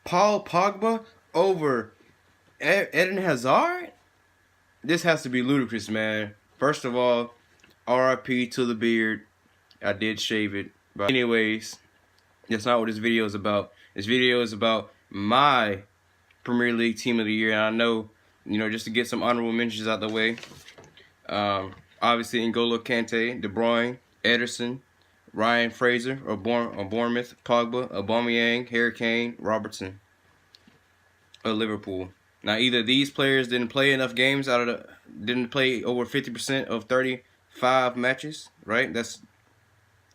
Paul Pogba over Eden Hazard? This has to be ludicrous, man. First of all, RIP to the beard. I did shave it. But anyways, that's not what this video is about. This video is about my Premier League team of the year. And I know, just to get some honorable mentions out the way. Obviously, N'Golo Kante, De Bruyne, Ederson, Ryan Fraser of Bournemouth, Pogba, Aubameyang, Harry Kane, Robertson of Liverpool. Now, either these players didn't play enough games didn't play over 50% of 35 matches, right? That's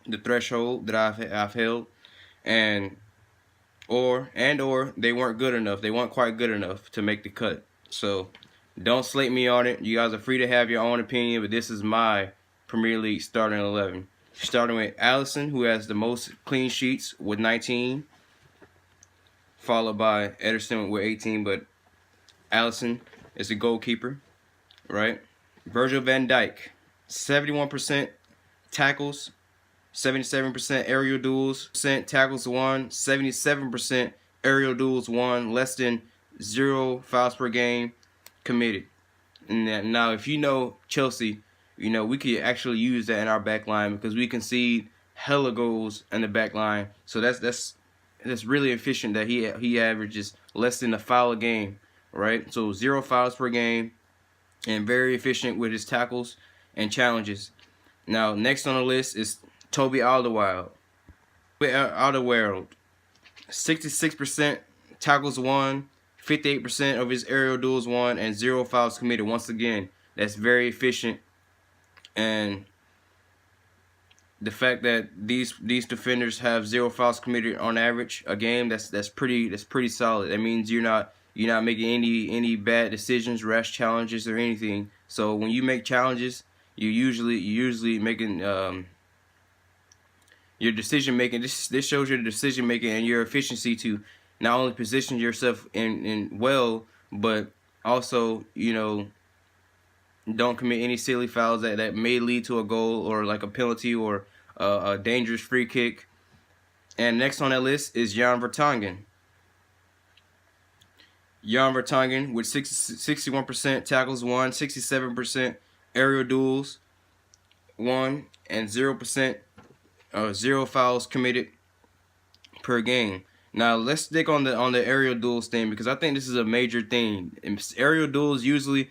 the threshold that I've held, or they weren't good enough. They weren't quite good enough to make the cut. So don't slate me on it. You guys are free to have your own opinion, but this is my Premier League starting 11. Starting with Alisson, who has the most clean sheets with 19, followed by Ederson with 18, but Alisson is the goalkeeper, right? Virgil van Dijk, 71% tackles, 77% aerial duels, tackles won, 77% aerial duels won, less than 0 fouls per game committed. And now, if you know Chelsea, we could actually use that in our back line because we concede hella goals in the back line. So that's really efficient that he averages less than a foul a game, right? So 0 fouls per game, and very efficient with his tackles and challenges. Now, next on the list is Toby Alderweireld. 66% tackles won, 58% of his aerial duels won, and 0 fouls committed. Once again, that's very efficient. And the fact that these defenders have 0 fouls committed on average a game, that's pretty solid. That means you're not making any bad decisions, rash challenges, or anything. So when you make challenges, you're usually making your decision making. This shows your decision making and your efficiency to not only position yourself in well, but also don't commit any silly fouls that may lead to a goal or like a penalty or a dangerous free kick. And next on that list is Jan Vertonghen. Jan Vertonghen with 61% tackles won, 67% aerial duels won, and 0 fouls committed per game. Now let's stick on the aerial duels thing because I think this is a major thing. In aerial duels, usually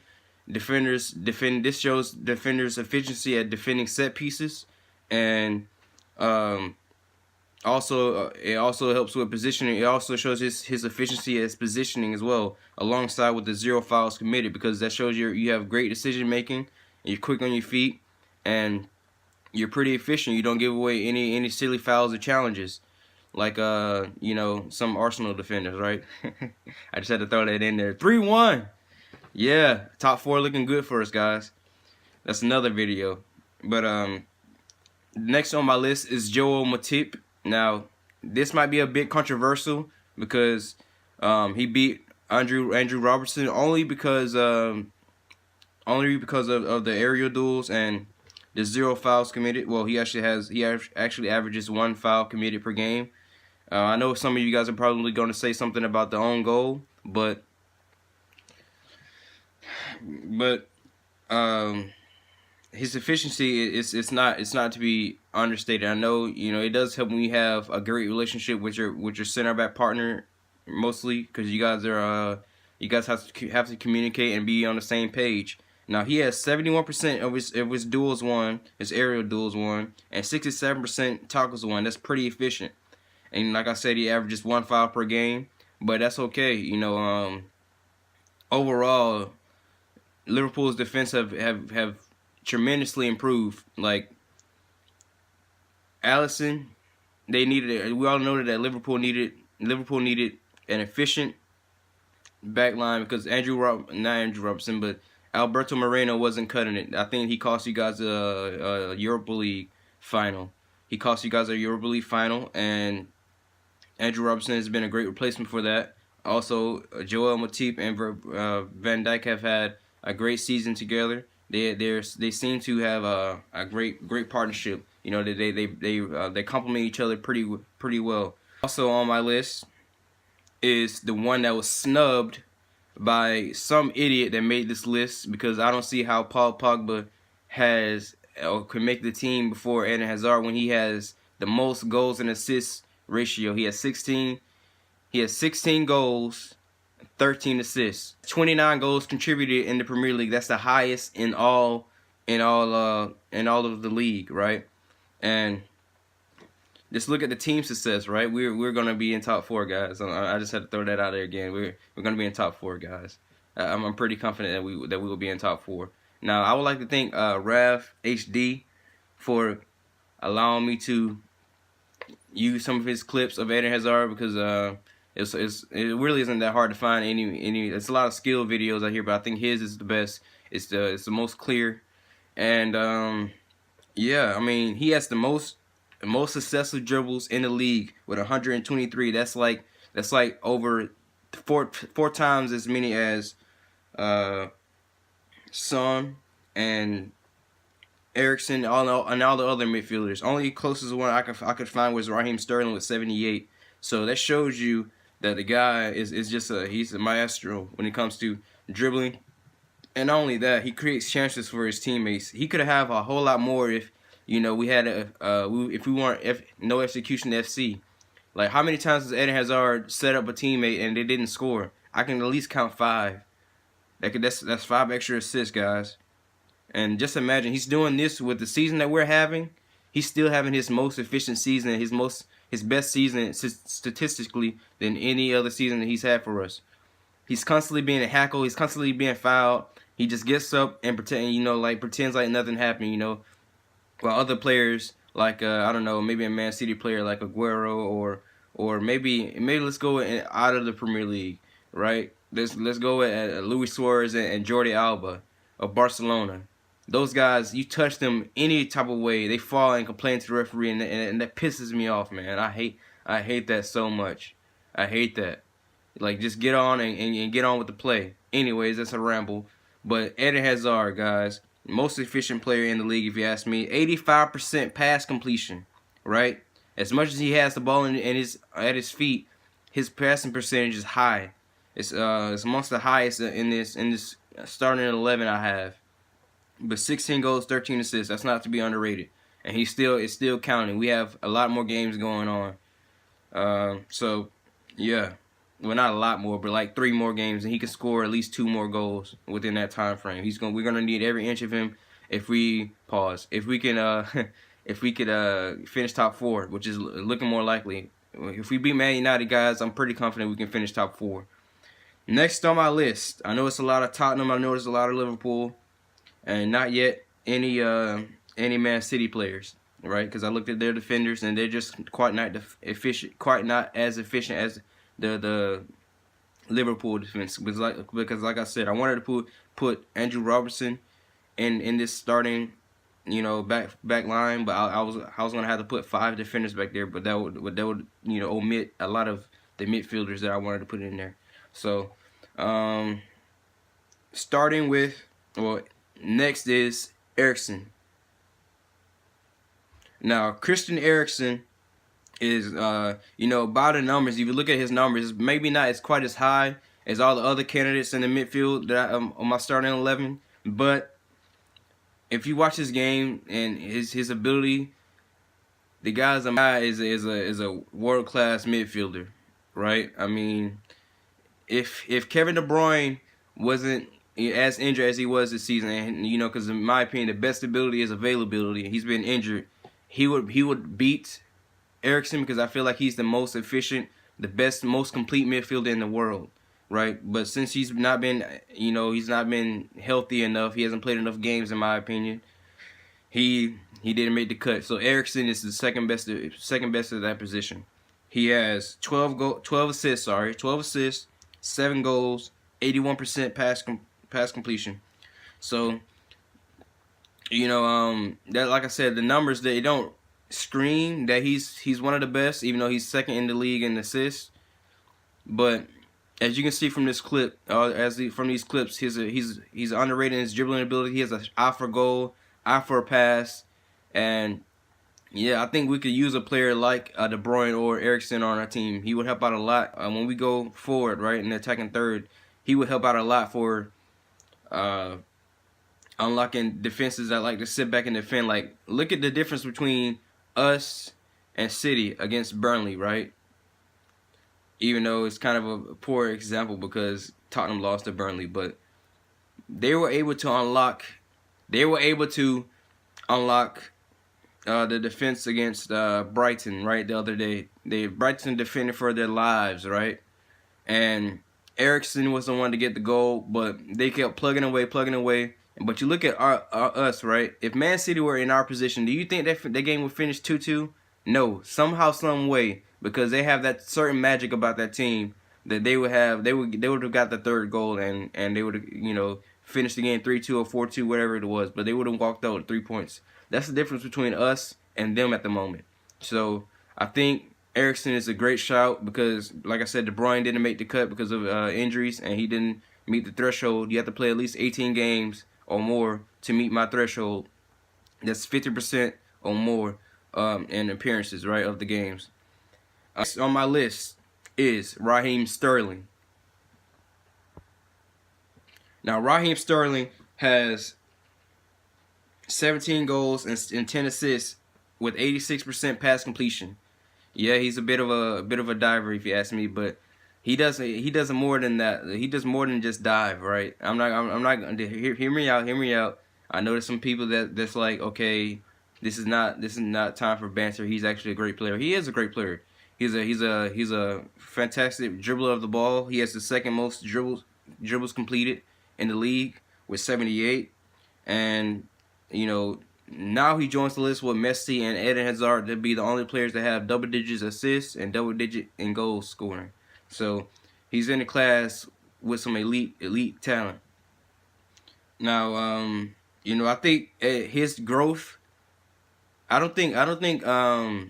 defenders defend. This shows defenders' efficiency at defending set pieces, and it also helps with positioning. It also shows his efficiency as positioning as well, alongside with the 0 fouls committed, because that shows you have great decision making, you're quick on your feet, and you're pretty efficient. You don't give away any silly fouls or challenges like some Arsenal defenders, right? I just had to throw that in there. 3-1. Yeah, top 4 looking good for us, guys. That's another video. But next on my list is Joel Matip. Now, this might be a bit controversial because he beat Andrew Robertson only because of the aerial duels and the 0 fouls committed. Well, he actually averages 1 foul committed per game. I know some of you guys are probably going to say something about the own goal, but his efficiency it's not to be understated. I know it does help when you have a great relationship with your center back partner, mostly because you guys have to communicate and be on the same page. Now he has 71% of his duels won, his aerial duels won, and 67% tackles won. That's pretty efficient. And like I said, he averages 1 foul per game, but that's okay. Overall, Liverpool's defense have tremendously improved. Like Alisson, we all know that Liverpool needed an efficient back line because not Andrew Robertson, but Alberto Moreno wasn't cutting it. I think he cost you guys a Europa League final. And Andrew Robertson has been a great replacement for that. Also, Joel Matip and Van Dijk have had a great season together. They seem to have a great partnership. They complement each other pretty well. Also on my list is the one that was snubbed by some idiot that made this list, because I don't see how Paul Pogba has or could make the team before Eden Hazard when he has the most goals and assists ratio. He has 16. He has 16 goals, 13 assists, 29 goals contributed in the Premier League. That's the highest in all of the league, right? And just look at the team success, right? We're gonna be in top 4, guys. I just had to throw that out there again. We're gonna be in top 4, guys. I'm pretty confident that we will be in top 4. Now, I would like to thank Rav HD for allowing me to use some of his clips of Eden Hazard, because it really isn't that hard to find any. It's a lot of skill videos out here, but I think his is the best. It's the most clear, and yeah, I mean, he has the most successful dribbles in the league with 123. That's like over four times as many as Son and Eriksen, and all the other midfielders. Only closest one I could find was Raheem Sterling with 78. So that shows you that the guy is just he's a maestro when it comes to dribbling. And not only that, he creates chances for his teammates. He could have a whole lot more if, you know, we had if we weren't no execution FC. Like, how many times has Eden Hazard set up a teammate and they didn't score? I can at least count 5. That's 5 extra assists, guys. And just imagine, he's doing this with the season that we're having. He's still having his most efficient season, his best season statistically than any other season that he's had for us. He's constantly being hackled. He's constantly being fouled. He just gets up and pretends like nothing happened, you know. While other players like I don't know, maybe a Man City player like Aguero, or maybe let's go out of the Premier League, right? Let's go at Luis Suarez and Jordi Alba of Barcelona. Those guys, you touch them any type of way, they fall and complain to the referee, and that pisses me off, man. I hate that so much. I hate that. Like, just get on and get on with the play. Anyways, that's a ramble. But Eden Hazard, guys, most efficient player in the league, if you ask me. 85% pass completion, right? As much as he has the ball at his feet, his passing percentage is high. It's amongst the highest in this starting 11 I have. But 16 goals, 13 assists. That's not to be underrated. And it's still counting. We have a lot more games going on. So yeah. Well, not a lot more, but like 3 more games, and he can score at least 2 more goals within that time frame. We're gonna need every inch of him if we could finish top 4, which is looking more likely. If we beat Man United, guys, I'm pretty confident we can finish top 4. Next on my list, I know it's a lot of Tottenham, I know it's a lot of Liverpool, and not yet any Man City players, right? Because I looked at their defenders, and they're just quite not as efficient as the Liverpool defense, because like I said, I wanted to put Andrew Robertson in this starting, you know, back line, but I was gonna have to put 5 defenders back there, but that would you know, omit a lot of the midfielders that I wanted to put in there. So starting with, well, next is Eriksen. Now, Christian Eriksen is, you know, by the numbers, if you look at his numbers, maybe not as quite as high as all the other candidates in the midfield that on my starting 11. But if you watch his game and his ability, the guy is a world class midfielder, right? I mean, if Kevin De Bruyne wasn't as injured as he was this season, and you know, because in my opinion, the best ability is availability. He's been injured. He would beat Eriksen, because I feel like he's the most efficient, the best, most complete midfielder in the world, right? But since he's not been, you know, he's not been healthy enough, he hasn't played enough games, in my opinion, he didn't make the cut. So Eriksen is the second best at that position. He has 12 assists, 7 goals, 81% pass completion. So, you know, that, like I said, the numbers, they don't scream that he's one of the best, even though he's second in the league in assists. But as you can see from this clip, from these clips, he's underrated in his dribbling ability. He has an eye for goal, eye for a pass, and Yeah, I think we could use a player like De Bruyne or Eriksson on our team. He would help out a lot when we go forward, right, in the attacking third. He would help out a lot for uh, unlocking defenses that like to sit back and defend. Like, look at the difference between us and City against Burnley, right? Even though it's kind of a poor example because Tottenham lost to Burnley, but they were able to unlock. They were able to unlock the defense against Brighton, right, the other day. Brighton defended for their lives, right? And Eriksson was the one to get the goal, but they kept plugging away, plugging away. But you look at us, right? If Man City were in our position, do you think that game would finish 2-2? No, somehow, some way, because they have that certain magic about that team that they would have. They would have got the third goal and they would have finished the game 3-2 or 4-2, whatever it was. But they would have walked out with 3 points. That's the difference between us and them at the moment. So I think Eriksson is a great shout because, like I said, De Bruyne didn't make the cut because of injuries, and he didn't meet the threshold. You have to play at least 18 games or more to meet my threshold. That's 50% or more in appearances, right, of the games. On my list is Raheem Sterling. Now, Raheem Sterling has 17 goals and 10 assists with 86% pass completion. Yeah, he's a bit of a diver if you ask me, but he does more than that. He does more than just dive, right? I'm not hear me out. I know there's some people that's like, okay, this is not time for banter. He's actually a great player. He is a great player. He's a fantastic dribbler of the ball. He has the second most dribbles completed in the league with 78, and now he joins the list with Messi and Eden Hazard to be the only players that have double digits assists and double digit in goals scoring. So he's in the class with some elite talent. Now, I think his growth. I don't think the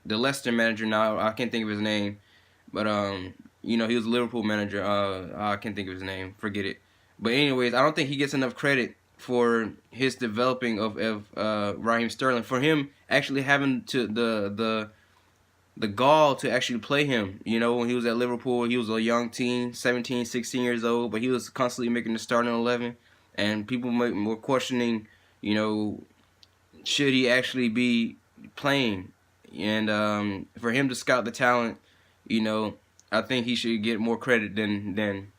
Leicester manager now. I can't think of his name, but he was a Liverpool manager. I can't think of his name. Forget it. But anyways, I don't think he gets enough credit for his developing of Raheem Sterling, for him actually having the gall to actually play him. When he was at Liverpool, he was a young teen, 17, 16 years old, but he was constantly making the starting 11, and people were questioning, should he actually be playing? And for him to scout the talent, I think he should get more credit than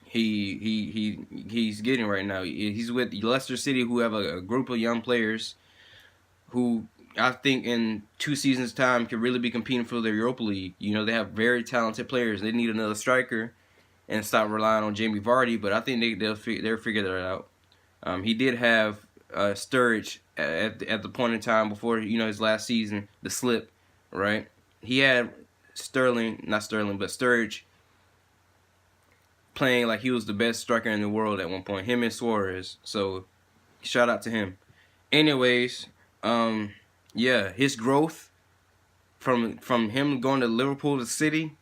he's getting right now. He's with Leicester City, who have a group of young players who I think in 2 seasons' time could really be competing for the Europa League. They have very talented players. They need another striker and stop relying on Jamie Vardy, but I think they'll figure that out. He did have Sturridge at the point in time before his last season, the slip, right? He had Sturridge playing like he was the best striker in the world at one point. Him and Suarez. So shout out to him. Anyways, his growth from him going to Liverpool to City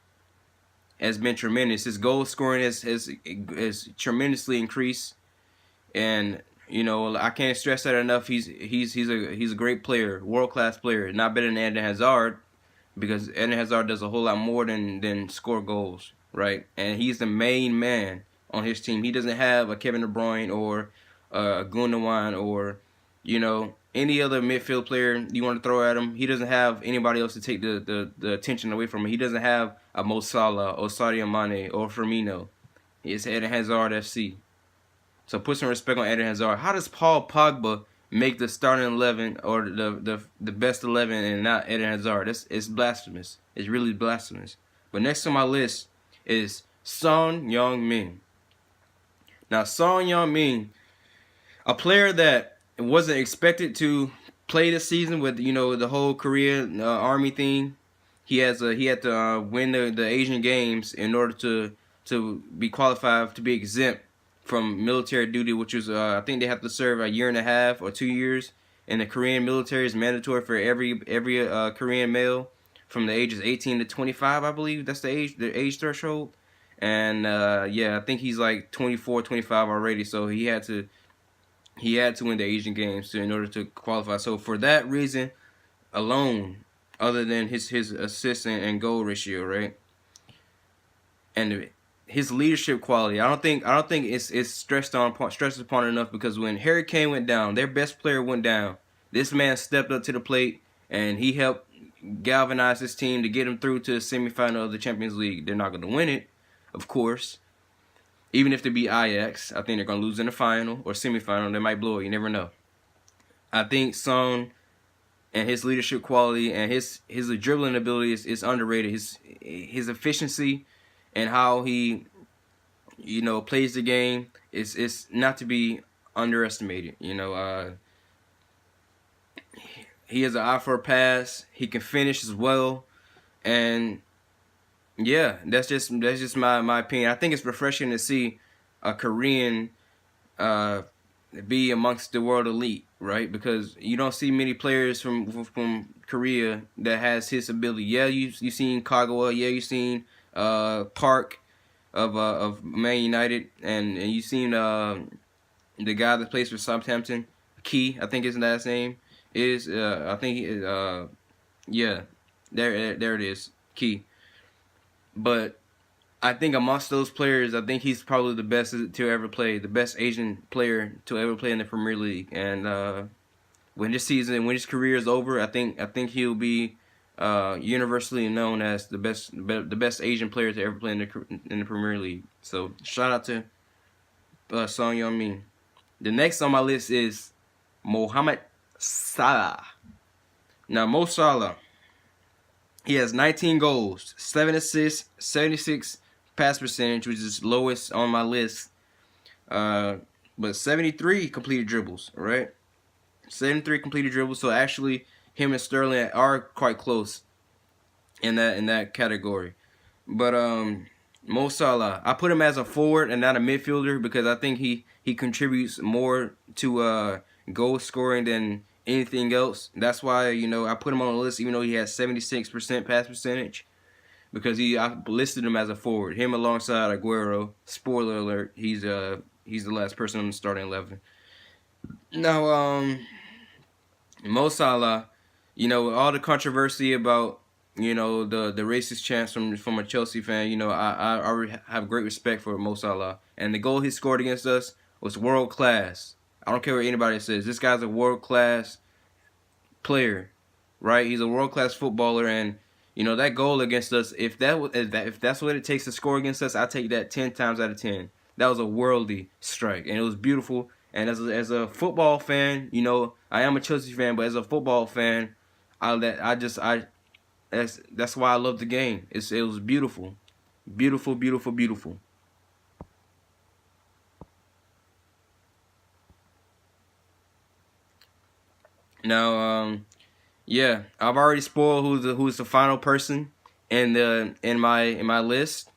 has been tremendous. His goal scoring has tremendously increased, and I can't stress that enough. He's a great player, world class player, not better than Eden Hazard, because Eden Hazard does a whole lot more than score goals, right? And he's the main man on his team. He doesn't have a Kevin De Bruyne or a Gundogan or any other midfield player you want to throw at him. He doesn't have anybody else to take the attention away from him. He doesn't have a Mo Salah or Sadio Mane or Firmino. It's Eden Hazard FC. So put some respect on Eden Hazard. How does Paul Pogba make the starting 11 or the best 11 and not Eden Hazard? It's blasphemous. It's really blasphemous. But next on my list is Son Heung Min. Now, Son Heung Min, a player that wasn't expected to play this season with the whole Korean army thing. He had to win the Asian Games in order to be qualified to be exempt from military duty, which was I think they have to serve a year and a half or 2 years. And the Korean military is mandatory for every Korean male from the ages 18 to 25, I believe. That's the age threshold. And I think he's like 24, 25 already. So he had to he had to win the Asian Games in order to qualify. So for that reason alone, other than his assist and goal ratio, right, and his leadership quality, I don't think it's stressed upon enough, because when Harry Kane went down, their best player went down. This man stepped up to the plate and he helped galvanize his team to get them through to the semifinal of the Champions League. They're not going to win it, of course. Even if they beat Ajax, I think they're going to lose in the final or semifinal. They might blow it. You never know. I think Son and his leadership quality and his dribbling ability is underrated. His efficiency and how he, plays the game is not to be underestimated. He has an eye for a pass. He can finish as well, and yeah, that's just my opinion. I think it's refreshing to see a Korean be amongst the world elite, right? Because you don't see many players from Korea that has his ability. Yeah, you seen Kagawa. Yeah, you seen Park of Man United, and you seen the guy that plays for Southampton, Key, I think his last name is. I think yeah, there it is, Key. But I think amongst those players, I think he's probably the best to ever play, the best Asian player to ever play in the Premier League. And when his career is over, I think he'll be universally known as the best Asian player to ever play in the Premier League. So shout out to Son Heung Min. The next on my list is Mohamed Salah. Now Mo Salah, he has 19 goals, 7 assists, 76 pass percentage, which is lowest on my list. But 73 completed dribbles, right? 73 completed dribbles. So actually, him and Sterling are quite close in that category. But Mo Salah, I put him as a forward and not a midfielder because I think he contributes more to goal scoring than anything else. That's why I put him on the list, even though he has 76% pass percentage, because I listed him as a forward. Him alongside Aguero. Spoiler alert: he's the last person on the starting 11. Now Mo Salah, all the controversy about the racist chants from a Chelsea fan. I have great respect for Mo Salah, and the goal he scored against us was world class. I don't care what anybody says. This guy's a world-class player, right? He's a world-class footballer, and that goal against us. If that's what it takes to score against us, I take that 10 times out of 10. That was a worldly strike, and it was beautiful. And as a football fan, I am a Chelsea fan, but as a football fan, that's why I love the game. It was beautiful, beautiful, beautiful, beautiful. Now, yeah, I've already spoiled who's the final person in my list,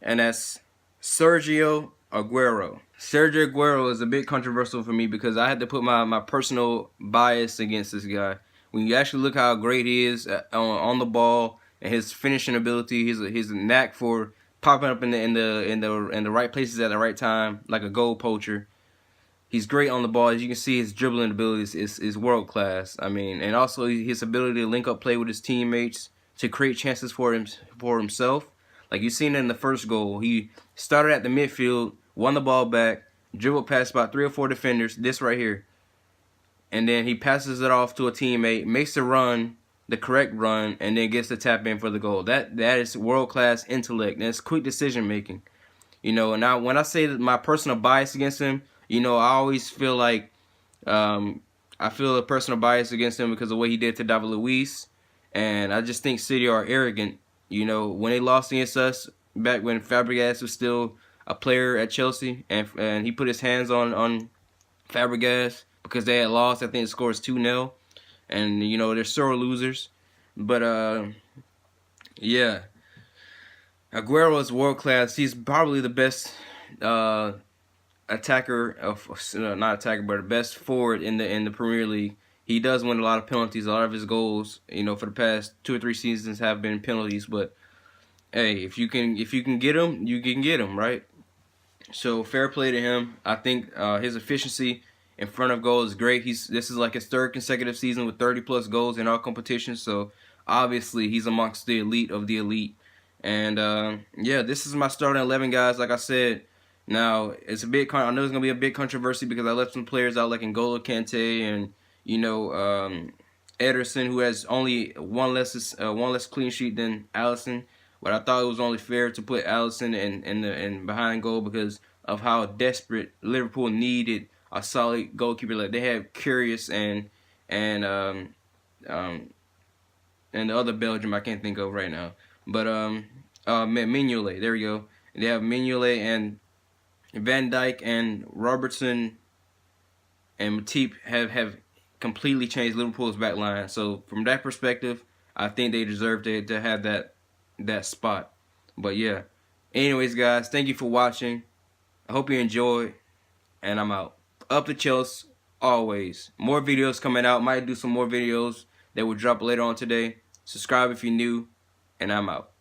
and that's Sergio Aguero. Sergio Aguero is a bit controversial for me because I had to put my personal bias against this guy. When you actually look how great he is on the ball and his finishing ability, his knack for popping up in the right places at the right time, like a goal poacher. He's great on the ball. As you can see, his dribbling abilities is world class. I mean, and also his ability to link up play with his teammates to create chances for himself. Like you seen in the first goal, he started at the midfield, won the ball back, dribbled past about 3 or 4 defenders. This right here, and then he passes it off to a teammate, makes the run, the correct run, and then gets the tap in for the goal. That is world class intellect. That's quick decision making. And now when I say that my personal bias against him. I always feel like I feel a personal bias against him because of what he did to David Luiz, and I just think City are arrogant. When they lost against us back when Fabregas was still a player at Chelsea, and he put his hands on Fabregas because they had lost. I think the score is 2-0, and they're sore losers. But yeah, Aguero is world class. He's probably the best. Attacker not attacker, but the best forward in the Premier League. He does win a lot of penalties. A lot of his goals, for the past 2 or 3 seasons have been penalties. But hey, if you can get him, you can get him, right? So fair play to him. I think his efficiency in front of goal is great. This is like his third consecutive season with 30+ goals in all competitions. So obviously he's amongst the elite of the elite. And yeah, this is my starting 11, guys. Like I said, now it's a bit. I know it's gonna be a big controversy because I left some players out like N'Golo Kante and Ederson, who has only one less clean sheet than Alisson. But I thought it was only fair to put Alisson in behind goal because of how desperate Liverpool needed a solid goalkeeper. Like they have Curious and the other Belgium I can't think of right now. But Mignolet, there we go. They have Mignolet and Van Dijk and Robertson and Matip have completely changed Liverpool's back line. So from that perspective, I think they deserve to have that spot. But yeah. Anyways, guys, thank you for watching. I hope you enjoyed, and I'm out. Up the Chelsea, always. More videos coming out. Might do some more videos that will drop later on today. Subscribe if you're new, and I'm out.